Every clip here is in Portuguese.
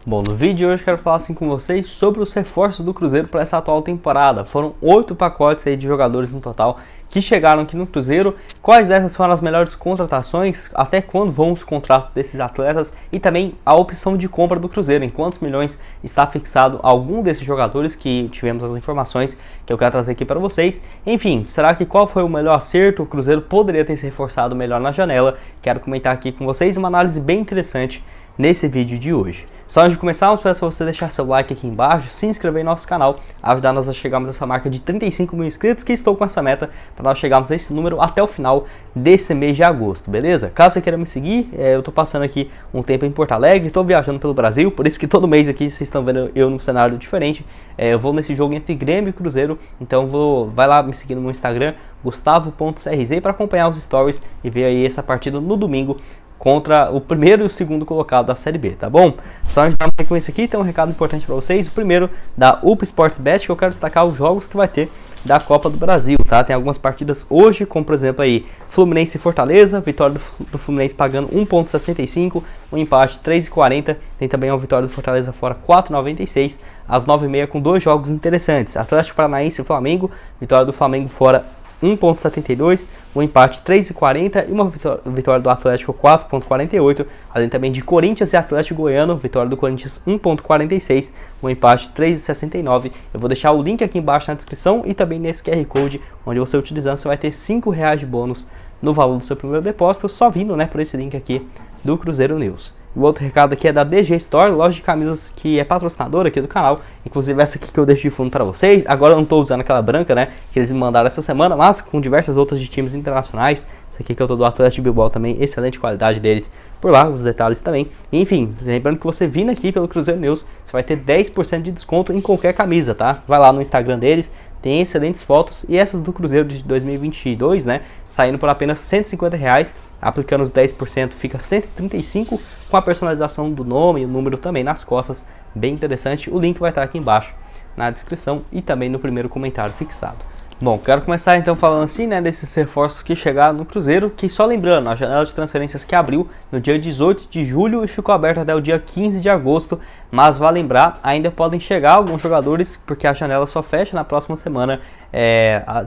Bom, no vídeo de hoje eu quero falar assim com vocês sobre os reforços do Cruzeiro para essa atual temporada. Foram 8 pacotes aí de jogadores no total que chegaram aqui no Cruzeiro. Quais dessas foram as melhores contratações, até quando vão os contratos desses atletas e também a opção de compra do Cruzeiro, em quantos milhões está fixado algum desses jogadores que tivemos as informações que eu quero trazer aqui para vocês. Enfim, será que qual foi o melhor acerto? O Cruzeiro poderia ter se reforçado melhor na janela. Quero comentar aqui com vocês uma análise bem interessante nesse vídeo de hoje. Só antes de começarmos, peço para você deixar seu like aqui embaixo, se inscrever no nosso canal, ajudar nós a chegarmos a essa marca de 35 mil inscritos, que estou com essa meta para nós chegarmos a esse número até o final desse mês de agosto, beleza? Caso você queira me seguir, eu estou passando aqui um tempo em Porto Alegre, estou viajando pelo Brasil, por isso que todo mês aqui vocês estão vendo eu num cenário diferente. Eu vou nesse jogo entre Grêmio e Cruzeiro, então vai lá me seguir no meu Instagram, gustavo.crz, para acompanhar os stories e ver aí essa partida no domingo contra o primeiro e o segundo colocado da Série B, tá bom? Só antes de dar uma sequência aqui, tem um recado importante para vocês. O primeiro da UP Sportsbet, que eu quero destacar os jogos que vai ter da Copa do Brasil, tá? Tem algumas partidas hoje, como por exemplo aí Fluminense e Fortaleza, vitória do Fluminense pagando 1,65, um empate 3,40, tem também uma vitória do Fortaleza fora 4,96, às 9h30 com dois jogos interessantes, Atlético Paranaense e Flamengo, vitória do Flamengo fora 1,72, um empate 3,40 e uma vitória do Atlético 4,48, além também de Corinthians e Atlético Goiano, vitória do Corinthians 1,46, um empate 3,69. Eu vou deixar o link aqui embaixo na descrição e também nesse QR Code, onde você utilizando você vai ter R$5 de bônus no valor do seu primeiro depósito, só vindo, né, por esse link aqui do Cruzeiro News. O outro recado aqui é da DG Store, loja de camisas que é patrocinadora aqui do canal. Inclusive essa aqui que eu deixo de fundo para vocês. Agora eu não estou usando aquela branca, né, que eles me mandaram essa semana, mas com diversas outras de times internacionais. Essa aqui que eu tô do Atlético de Bilbao também, excelente qualidade deles por lá, os detalhes também. Enfim, lembrando que você vindo aqui pelo Cruzeiro News, você vai ter 10% de desconto em qualquer camisa, tá? Vai lá no Instagram deles, tem excelentes fotos, e essas do Cruzeiro de 2022, né, saindo por apenas R$150, aplicando os 10% fica 135, com a personalização do nome e o número também nas costas, bem interessante. O link vai estar aqui embaixo na descrição e também no primeiro comentário fixado. Bom, quero começar então falando assim, né, desses reforços que chegaram no Cruzeiro, que só lembrando, a janela de transferências que abriu no dia 18 de julho e ficou aberta até o dia 15 de agosto, mas vale lembrar, ainda podem chegar alguns jogadores, porque a janela só fecha na próxima semana,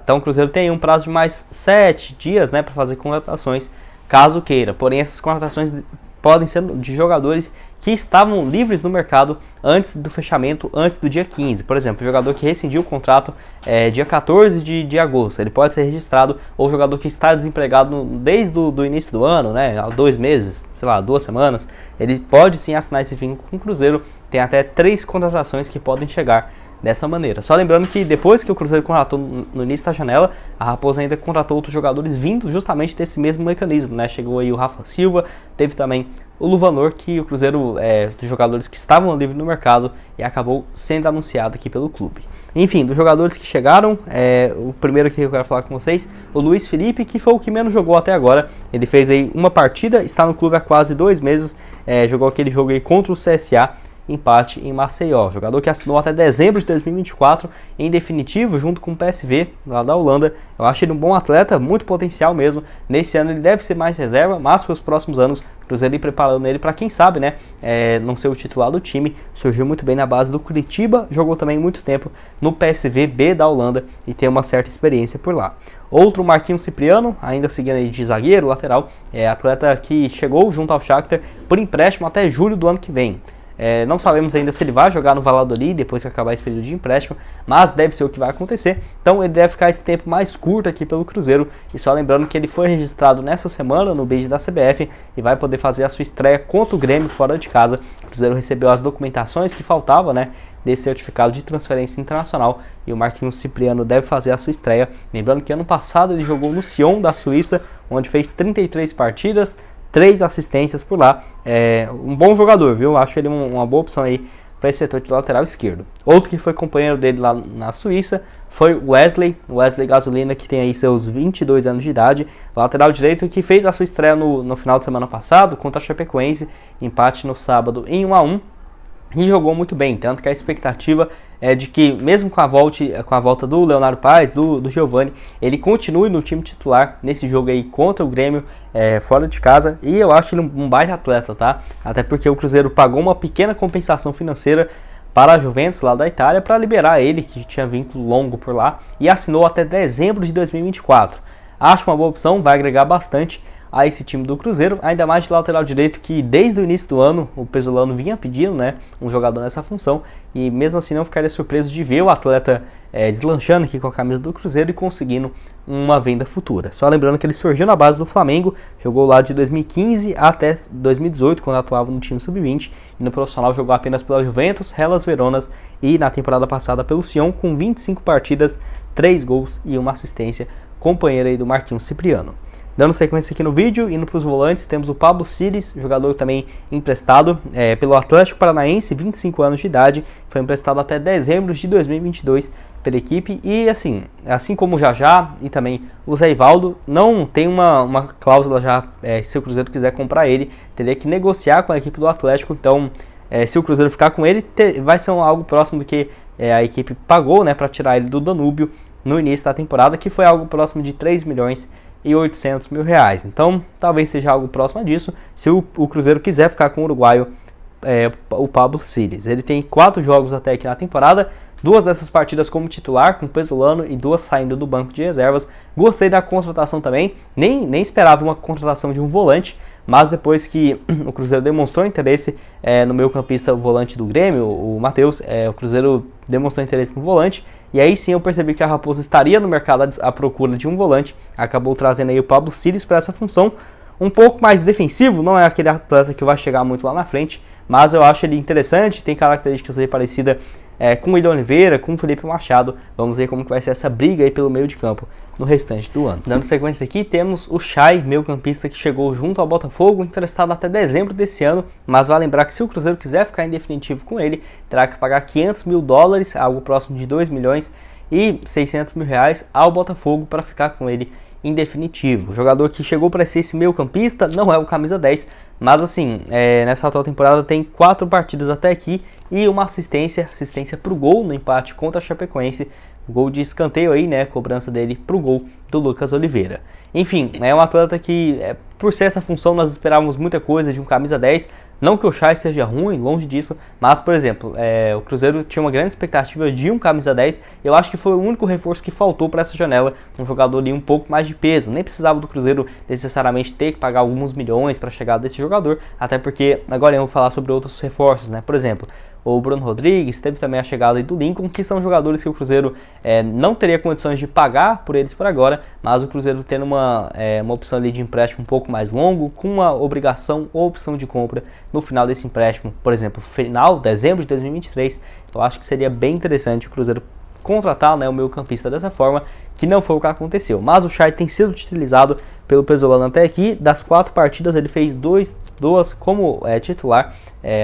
então o Cruzeiro tem um prazo de mais 7 dias, né, para fazer contratações, caso queira. Porém, essas contratações podem ser de jogadores que estavam livres no mercado antes do fechamento, antes do dia 15. Por exemplo, o jogador que rescindiu o contrato dia 14 de agosto, ele pode ser registrado, ou o jogador que está desempregado desde o início do ano, né, há 2 meses, sei lá, 2 semanas, ele pode sim assinar esse vínculo com o Cruzeiro. Tem até 3 contratações que podem chegar dessa maneira. Só lembrando que depois que o Cruzeiro contratou no início da janela, a Raposa ainda contratou outros jogadores vindo justamente desse mesmo mecanismo, né? Chegou aí o Rafa Silva, teve também o Luvanor, que o Cruzeiro, dos jogadores que estavam livres no mercado, e acabou sendo anunciado aqui pelo clube. Enfim, dos jogadores que chegaram, o primeiro que eu quero falar com vocês, o Luiz Felipe, que foi o que menos jogou até agora. Ele fez aí uma partida, está no clube há quase 2 meses, jogou aquele jogo aí contra o CSA, empate em Maceió, jogador que assinou até dezembro de 2024, em definitivo, junto com o PSV, lá da Holanda. Eu acho ele um bom atleta, muito potencial mesmo. Nesse ano ele deve ser mais reserva, mas para os próximos anos, o Cruzeiro preparando ele para, quem sabe, né, não ser o titular do time. Surgiu muito bem na base do Curitiba, jogou também muito tempo no PSV B da Holanda e tem uma certa experiência por lá. Outro, Marquinhos Cipriano, ainda seguindo aí de zagueiro, lateral, atleta que chegou junto ao Shakhtar por empréstimo até julho do ano que vem. Não sabemos ainda se ele vai jogar no Valladolid depois que acabar esse período de empréstimo, mas deve ser o que vai acontecer. Então ele deve ficar esse tempo mais curto aqui pelo Cruzeiro. E só lembrando que ele foi registrado nessa semana no bid da CBF e vai poder fazer a sua estreia contra o Grêmio fora de casa. O Cruzeiro recebeu as documentações que faltavam, né, desse certificado de transferência internacional, e o Marquinhos Cipriano deve fazer a sua estreia. Lembrando que ano passado ele jogou no Sion da Suíça, onde fez 33 partidas, 3 assistências por lá. Um bom jogador, viu? Acho ele uma boa opção aí para esse setor de lateral esquerdo. Outro que foi companheiro dele lá na Suíça foi o Wesley Gasolina, que tem aí seus 22 anos de idade, lateral direito, que fez a sua estreia no final de semana passado contra a Chapecoense, empate no sábado em 1-1, e jogou muito bem, tanto que a expectativa de que mesmo com a volta do Leonardo Paes, do Giovani, ele continue no time titular nesse jogo aí contra o Grêmio, fora de casa, e eu acho ele um baita atleta, tá? Até porque o Cruzeiro pagou uma pequena compensação financeira para a Juventus lá da Itália para liberar ele, que tinha vínculo longo por lá, e assinou até dezembro de 2024. Acho uma boa opção, vai agregar bastante a esse time do Cruzeiro, ainda mais de lateral direito, que desde o início do ano o Pesolano vinha pedindo, né, um jogador nessa função, e mesmo assim não ficaria surpreso de ver o atleta deslanchando aqui com a camisa do Cruzeiro e conseguindo uma venda futura. Só lembrando que ele surgiu na base do Flamengo, jogou lá de 2015 até 2018, quando atuava no time sub-20, e no profissional jogou apenas pela Juventus, Hellas Veronas e na temporada passada pelo Sion, com 25 partidas, 3 gols e uma assistência, companheiro aí do Marquinhos Cipriano. Dando sequência aqui no vídeo, indo para os volantes, temos o Pablo Ciris, jogador também emprestado pelo Atlético Paranaense, 25 anos de idade, foi emprestado até dezembro de 2022 pela equipe, e assim como o Jajá e também o Zé Ivaldo, não tem uma cláusula já, se o Cruzeiro quiser comprar ele, teria que negociar com a equipe do Atlético, então se o Cruzeiro ficar com ele, vai ser algo próximo do que a equipe pagou, né, para tirar ele do Danúbio no início da temporada, que foi algo próximo de 3 milhões e 800 mil reais. Então talvez seja algo próximo disso, se o Cruzeiro quiser ficar com o uruguaio, o Pablo Ciris. Ele tem 4 jogos até aqui na temporada, 2 dessas partidas como titular, com o Pesolano, e 2 saindo do banco de reservas. Gostei da contratação também, nem esperava uma contratação de um volante, mas depois que o Cruzeiro demonstrou interesse no meio-campista, o volante do Grêmio, o Matheus, o Cruzeiro demonstrou interesse no volante, e aí sim eu percebi que a Raposa estaria no mercado à procura de um volante, acabou trazendo aí o Pablo Ciris para essa função, um pouco mais defensivo, não é aquele atleta que vai chegar muito lá na frente, mas eu acho ele interessante, tem características aí parecidas com o Willian Oliveira, com o Felipe Machado. Vamos ver como que vai ser essa briga aí pelo meio de campo no restante do ano. Dando sequência aqui, temos o Chay, meio campista que chegou junto ao Botafogo, emprestado até dezembro desse ano, mas vai lembrar que se o Cruzeiro quiser ficar em definitivo com ele, terá que pagar 500 mil dólares, algo próximo de 2 milhões e 600 mil reais ao Botafogo para ficar com ele em definitivo. O jogador que chegou para ser esse meio campista não é o camisa 10, mas assim, nessa atual temporada tem 4 partidas até aqui e uma assistência para o gol no empate contra a Chapecoense, gol de escanteio aí, né, cobrança dele para o gol do Lucas Oliveira. Enfim, é um atleta que, por ser essa função, nós esperávamos muita coisa de um camisa 10, não que o Chay esteja ruim, longe disso, mas, por exemplo, o Cruzeiro tinha uma grande expectativa de um camisa 10, eu acho que foi o único reforço que faltou para essa janela, um jogador ali um pouco mais de peso, nem precisava do Cruzeiro necessariamente ter que pagar alguns milhões para a chegada desse jogador, até porque agora eu vou falar sobre outros reforços, né, por exemplo, o Bruno Rodrigues, teve também a chegada aí do Lincoln, que são jogadores que o Cruzeiro não teria condições de pagar por eles por agora, mas o Cruzeiro tendo uma opção ali de empréstimo um pouco mais longo, com uma obrigação ou opção de compra no final desse empréstimo, por exemplo, final, dezembro de 2023, eu acho que seria bem interessante o Cruzeiro contratar, né, o meio campista dessa forma, que não foi o que aconteceu. Mas o Chay tem sido utilizado pelo Pesolano até aqui, das 4 partidas ele fez 2 como titular,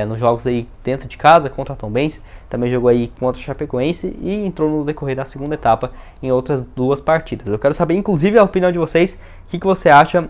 nos jogos aí dentro de casa contra a Tombense, também jogou aí contra o Chapecoense e entrou no decorrer da segunda etapa em outras 2 partidas. Eu quero saber inclusive a opinião de vocês, o que você acha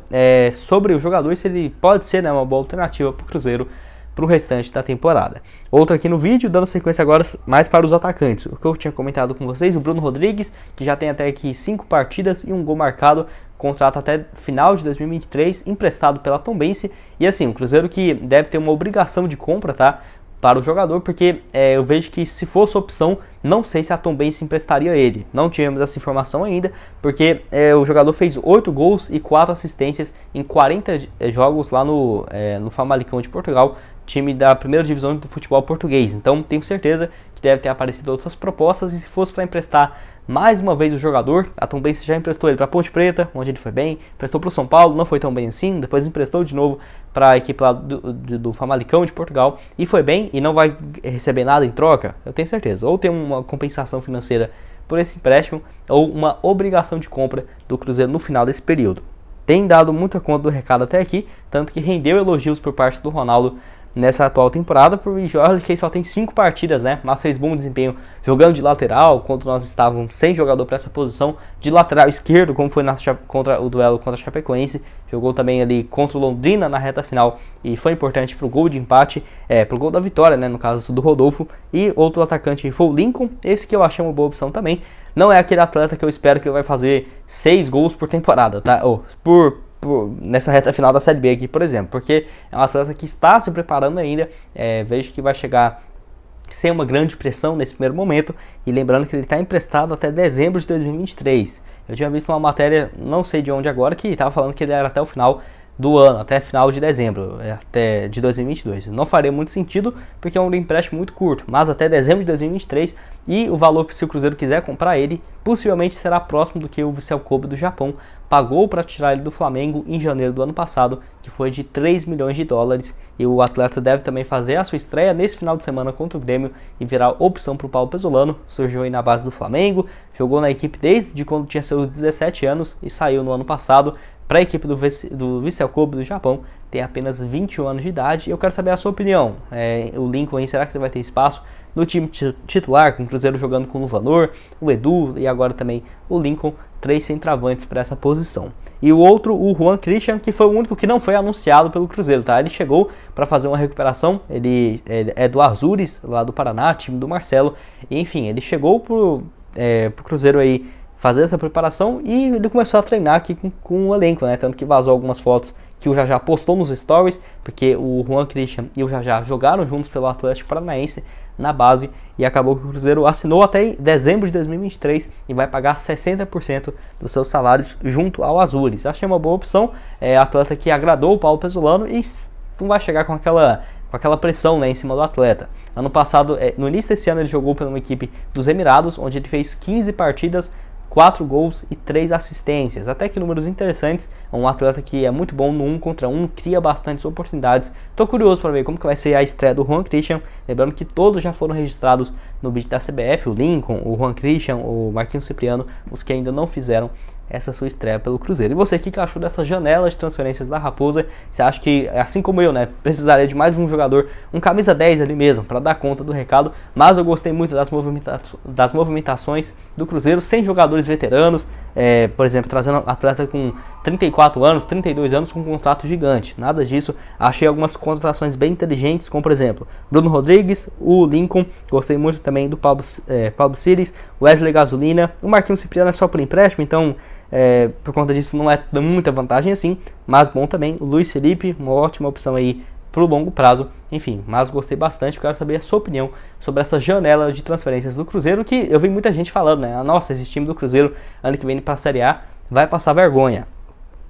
sobre o jogador, se ele pode ser, né, uma boa alternativa para o Cruzeiro para o restante da temporada. Outro aqui no vídeo, dando sequência agora mais para os atacantes. O que eu tinha comentado com vocês, o Bruno Rodrigues, que já tem até aqui 5 partidas e um gol marcado, contrato até final de 2023, emprestado pela Tombense. E assim, o Cruzeiro que deve ter uma obrigação de compra, tá, para o jogador, porque eu vejo que se fosse opção, não sei se a Tombense emprestaria ele. Não tivemos essa informação ainda, porque o jogador fez 8 gols e 4 assistências em 40 jogos lá no Famalicão de Portugal, time da primeira divisão do futebol português. Então tenho certeza que deve ter aparecido outras propostas, e se fosse para emprestar mais uma vez o jogador, a Tombense já emprestou ele para Ponte Preta, onde ele foi bem, emprestou para o São Paulo, não foi tão bem assim, depois emprestou de novo para a equipe lá do Famalicão de Portugal, e foi bem, e não vai receber nada em troca, eu tenho certeza, ou tem uma compensação financeira por esse empréstimo, ou uma obrigação de compra do Cruzeiro no final desse período. Tem dado muita conta do recado até aqui, tanto que rendeu elogios por parte do Ronaldo nessa atual temporada, por Jorge, que só tem 5 partidas, né? Mas fez bom desempenho jogando de lateral, quando nós estávamos sem jogador para essa posição, de lateral esquerdo, como foi contra o duelo contra a Chapecoense. Jogou também ali contra o Londrina na reta final e foi importante para o gol de empate, para o gol da vitória, né? No caso do Rodolfo. E outro atacante foi o Lincoln, esse que eu achei uma boa opção também. Não é aquele atleta que eu espero que ele vai fazer 6 gols por temporada, tá? Nessa reta final da Série B aqui, por exemplo, porque é um atleta que está se preparando ainda, vejo que vai chegar sem uma grande pressão nesse primeiro momento, e lembrando que ele está emprestado até dezembro de 2023. Eu tinha visto uma matéria, não sei de onde agora, que estava falando que ele era até o final do ano, até final de dezembro, até de 2022. Não faria muito sentido, porque é um empréstimo muito curto, mas até dezembro de 2023, e o valor que se o Cruzeiro quiser comprar ele, possivelmente será próximo do que o Vissel Kobe do Japão pagou para tirar ele do Flamengo em janeiro do ano passado, que foi de 3 milhões de dólares, e o atleta deve também fazer a sua estreia nesse final de semana contra o Grêmio e virar opção para o Paulo Pesolano. Surgiu aí na base do Flamengo, jogou na equipe desde quando tinha seus 17 anos e saiu no ano passado para a equipe do Vissel Kobe do Japão. Tem apenas 21 anos de idade. Eu quero saber a sua opinião. O Lincoln aí, será que ele vai ter espaço no time titular, com o Cruzeiro jogando com o Luvanor, o Edu e agora também o Lincoln, 3 centroavantes para essa posição. E o outro, o Juan Christian, que foi o único que não foi anunciado pelo Cruzeiro, tá? Ele chegou para fazer uma recuperação, ele é do Azures, lá do Paraná, time do Marcelo, e, enfim, ele chegou pro Cruzeiro aí fazer essa preparação e ele começou a treinar aqui com o elenco, né? Tanto que vazou algumas fotos que o Jajá postou nos stories, porque o Juan Christian e o Jajá jogaram juntos pelo Atlético Paranaense na base, e acabou que o Cruzeiro assinou até dezembro de 2023 e vai pagar 60% dos seus salários junto ao Azures. Achei uma boa opção, atleta que agradou o Paulo Pesolano e não vai chegar com aquela pressão, né, em cima do atleta. Ano passado, no início desse ano, ele jogou pela uma equipe dos Emirados, onde ele fez 15 partidas, 4 gols e 3 assistências, até que números interessantes. É um atleta que é muito bom no 1 contra 1, cria bastantes oportunidades. Tô curioso para ver como que vai ser a estreia do Juan Christian, lembrando que todos já foram registrados no bid da CBF, o Lincoln, o Juan Christian, o Marquinhos Cipriano, os que ainda não fizeram essa sua estreia pelo Cruzeiro. E você, o que achou dessa janela de transferências da Raposa? Você acha que, assim como eu, né, precisaria de mais um jogador, um camisa 10 ali mesmo, para dar conta do recado? Mas eu gostei muito das movimentações do Cruzeiro, sem jogadores veteranos, por exemplo, trazendo atleta com 34 anos, 32 anos com um contrato gigante. Nada disso. Achei algumas contratações bem inteligentes, como por exemplo, Bruno Rodrigues, o Lincoln, gostei muito também do Pablo Ciris, Wesley Gasolina. O Marquinhos Cipriano é só por empréstimo, então por conta disso não é muita vantagem assim, mas bom também. O Luiz Felipe, uma ótima opção aí para o longo prazo, enfim, mas gostei bastante. Quero saber a sua opinião sobre essa janela de transferências do Cruzeiro, que eu vi muita gente falando, né, nossa, esse time do Cruzeiro ano que vem para a Série A vai passar vergonha.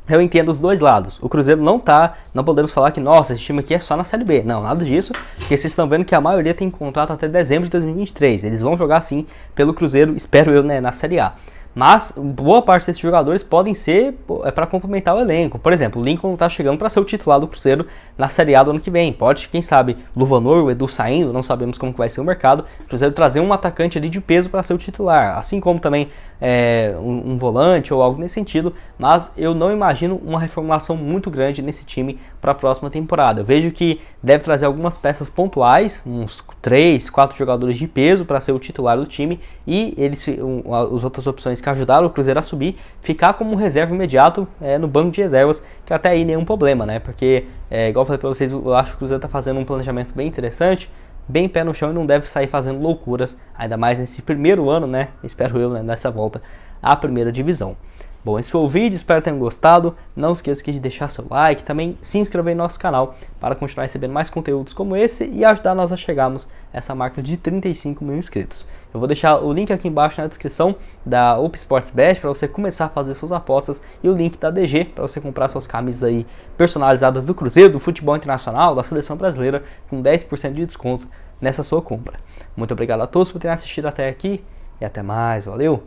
Eu entendo os dois lados. O Cruzeiro não podemos falar que, nossa, esse time aqui é só na Série B. Não, nada disso, porque vocês estão vendo que a maioria tem contrato até dezembro de 2023. Eles vão jogar sim pelo Cruzeiro, espero eu, né, na Série A. Mas boa parte desses jogadores podem ser para complementar o elenco. Por exemplo, o Lincoln está chegando para ser o titular do Cruzeiro na Série A do ano que vem. Pode, quem sabe, Luvanor, o Edu saindo, não sabemos como que vai ser o mercado. O Cruzeiro trazer um atacante ali de peso para ser o titular. Assim como também um volante ou algo nesse sentido. Mas eu não imagino uma reformulação muito grande nesse time para a próxima temporada. Eu vejo que deve trazer algumas peças pontuais, uns 3, 4 jogadores de peso para ser o titular do time. E as outras opções que ajudaram o Cruzeiro a subir, ficar como um reserva imediato no banco de reservas, que até aí nenhum problema, né? Porque, igual eu falei pra vocês, eu acho que o Cruzeiro tá fazendo um planejamento bem interessante, bem pé no chão, e não deve sair fazendo loucuras, ainda mais nesse primeiro ano, né? Espero eu, né? Nessa volta à primeira divisão. Bom, esse foi o vídeo, espero que tenham gostado. Não esqueça de deixar seu like, também se inscrever no nosso canal para continuar recebendo mais conteúdos como esse e ajudar nós a chegarmos a essa marca de 35 mil inscritos. Eu vou deixar o link aqui embaixo na descrição da UP Sports Bet para você começar a fazer suas apostas, e o link da DG para você comprar suas camisas aí personalizadas do Cruzeiro, do futebol internacional, da seleção brasileira, com 10% de desconto nessa sua compra. Muito obrigado a todos por terem assistido até aqui e até mais, valeu!